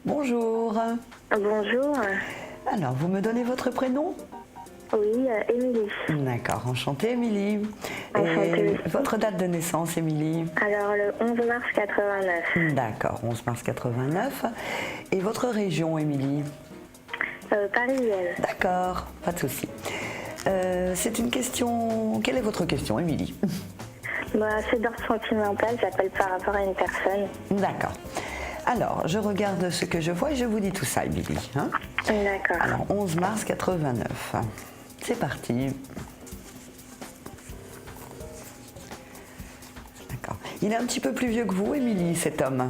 Bonjour. Bonjour. Alors, vous me donnez votre prénom? Oui, Émilie. D'accord, enchantée Émilie. Enchantée. Et votre date de naissance, Émilie? Alors, le 11 mars 89. D'accord, 11 mars 89. Et votre région, Émilie? Parisienne. D'accord, pas de souci. C'est une question... Quelle est votre question, Émilie? C'est d'ordre sentimental, j'appelle par rapport à une personne. D'accord. Alors, je regarde ce que je vois et je vous dis tout ça, Émilie. Hein? D'accord. Alors, 11 mars 89. C'est parti. D'accord. Il est un petit peu plus vieux que vous, Émilie, cet homme,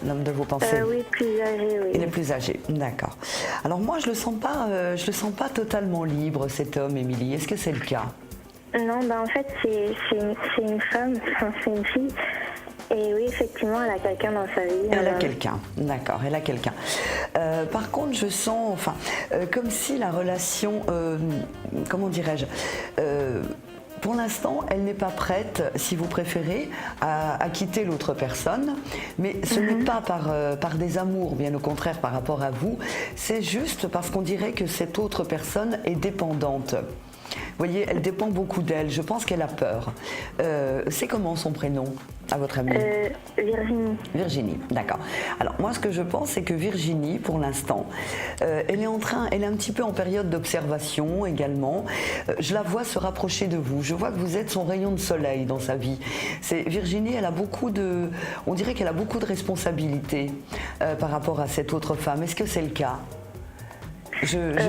l'homme de vos pensées. Oui, plus âgé, oui. Il est plus âgé, d'accord. Alors moi, je le sens pas totalement libre, cet homme, Émilie. Est-ce que c'est le cas? Non, en fait, c'est une femme, enfin, c'est une fille. Et oui, effectivement, elle a quelqu'un dans sa vie. Elle a quelqu'un, d'accord, elle a quelqu'un. Par contre, je sens, comme si la relation, comment dirais-je, pour l'instant, elle n'est pas prête, si vous préférez, à quitter l'autre personne. Mais ce n'est pas par désamour, bien au contraire, par rapport à vous. C'est juste parce qu'on dirait que cette autre personne est dépendante. Vous voyez, elle dépend beaucoup d'elle. Je pense qu'elle a peur. C'est comment son prénom, à votre amie? Virginie. Virginie, d'accord. Alors moi, ce que je pense, c'est que Virginie, pour l'instant, elle est un petit peu en période d'observation également. Je la vois se rapprocher de vous. Je vois que vous êtes son rayon de soleil dans sa vie. Virginie, on dirait qu'elle a beaucoup de responsabilités par rapport à cette autre femme. Est-ce que c'est le cas?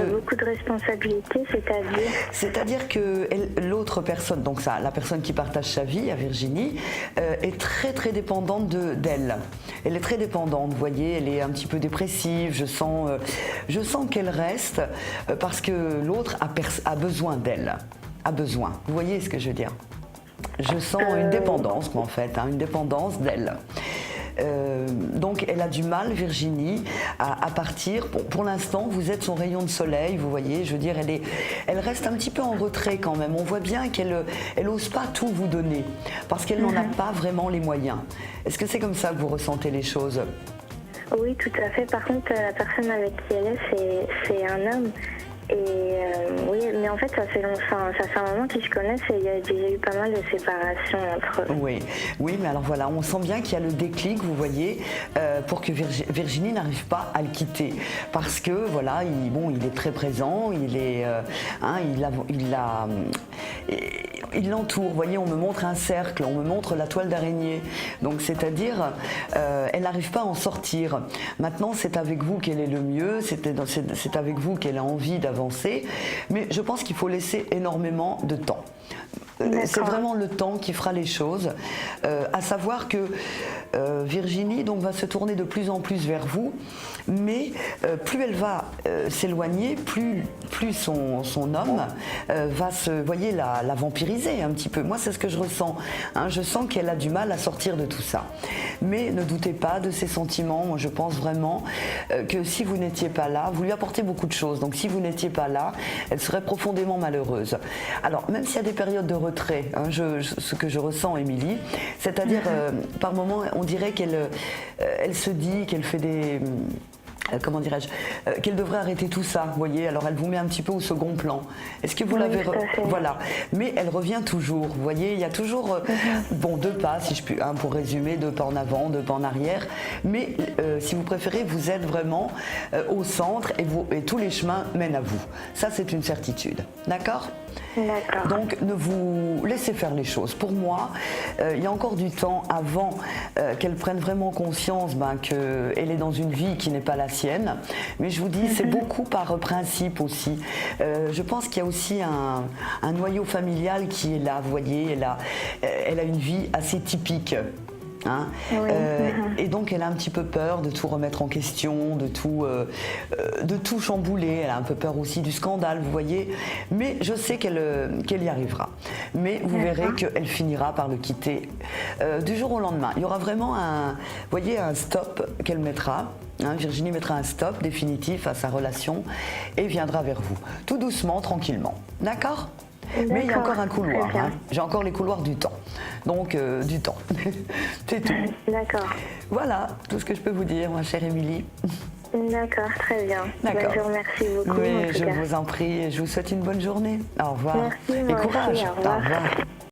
Beaucoup de responsabilités, c'est-à-dire? C'est-à-dire que l'autre personne, donc ça, la personne qui partage sa vie, à Virginie, est très très dépendante d'elle. Elle est très dépendante, vous voyez, elle est un petit peu dépressive. Je sens qu'elle reste parce que l'autre a besoin d'elle, a besoin. Vous voyez ce que je veux dire? Je sens une dépendance, en fait, une dépendance d'elle. Donc elle a du mal, Virginie, à partir. Pour l'instant, vous êtes son rayon de soleil, vous voyez, je veux dire, elle reste un petit peu en retrait quand même. On voit bien qu'elle n'ose pas tout vous donner, parce qu'elle n'en a pas vraiment les moyens. Est-ce que c'est comme ça que vous ressentez les choses? Oui, tout à fait. Par contre, la personne avec qui elle est, c'est un homme. Et oui, mais en fait, ça fait un moment qu'ils se connaissent et il y a déjà eu pas mal de séparations entre eux. Oui, mais alors voilà, on sent bien qu'il y a le déclic, vous voyez, pour que Virginie n'arrive pas à le quitter. Parce que voilà, il est très présent, il l'entoure, vous voyez, on me montre un cercle, on me montre la toile d'araignée. Donc c'est-à-dire, elle n'arrive pas à en sortir. Maintenant, c'est avec vous qu'elle est le mieux, c'est avec vous qu'elle a envie d'avancer. Mais je pense qu'il faut laisser énormément de temps. C'est vraiment le temps qui fera les choses. À savoir que Virginie donc, va se tourner de plus en plus vers vous, mais plus elle va s'éloigner, plus son homme va la vampiriser un petit peu. Moi, c'est ce que je ressens. Je sens qu'elle a du mal à sortir de tout ça. Mais ne doutez pas de ses sentiments. Moi, je pense vraiment que si vous n'étiez pas là, vous lui apportez beaucoup de choses. Donc, si vous n'étiez pas là, elle serait profondément malheureuse. Alors, même s'il y a des périodes de retrait, ce que je ressens, Émilie, c'est-à-dire par moments, on dirait qu'elle se dit qu'elle fait des... comment dirais-je, qu'elle devrait arrêter tout ça, vous voyez, alors elle vous met un petit peu au second plan. Est-ce que vous l'avez... Voilà, mais elle revient toujours, vous voyez, il y a toujours, deux pas, si je puis, pour résumer, 2 pas en avant, 2 pas en arrière, mais si vous préférez, vous êtes vraiment au centre et tous les chemins mènent à vous. Ça, c'est une certitude, d'accord ? D'accord. Donc ne vous laissez faire les choses. Pour moi, il y a encore du temps avant qu'elle prenne vraiment conscience qu'elle est dans une vie qui n'est pas la sienne. Mais je vous dis, c'est beaucoup par principe aussi. Je pense qu'il y a aussi un noyau familial qui est là, vous voyez, elle a une vie assez typique. Et donc elle a un petit peu peur de tout remettre en question, de tout chambouler. Elle a un peu peur aussi du scandale, vous voyez. Mais je sais qu'elle y arrivera. Mais vous verrez qu'elle finira par le quitter du jour au lendemain. Il y aura vraiment un stop qu'elle mettra. Virginie mettra un stop définitif à sa relation et viendra vers vous. Tout doucement, tranquillement. D'accord ? Mais il y a encore un couloir, j'ai encore les couloirs du temps. Donc, du temps. C'est tout. D'accord. Voilà, tout ce que je peux vous dire, ma chère Émilie. D'accord, très bien. D'accord. Je vous remercie beaucoup. Mais en tout je cas. vous en prie, je vous souhaite une bonne journée. Au revoir. Merci, Et moi aussi, courage. au revoir. Au revoir.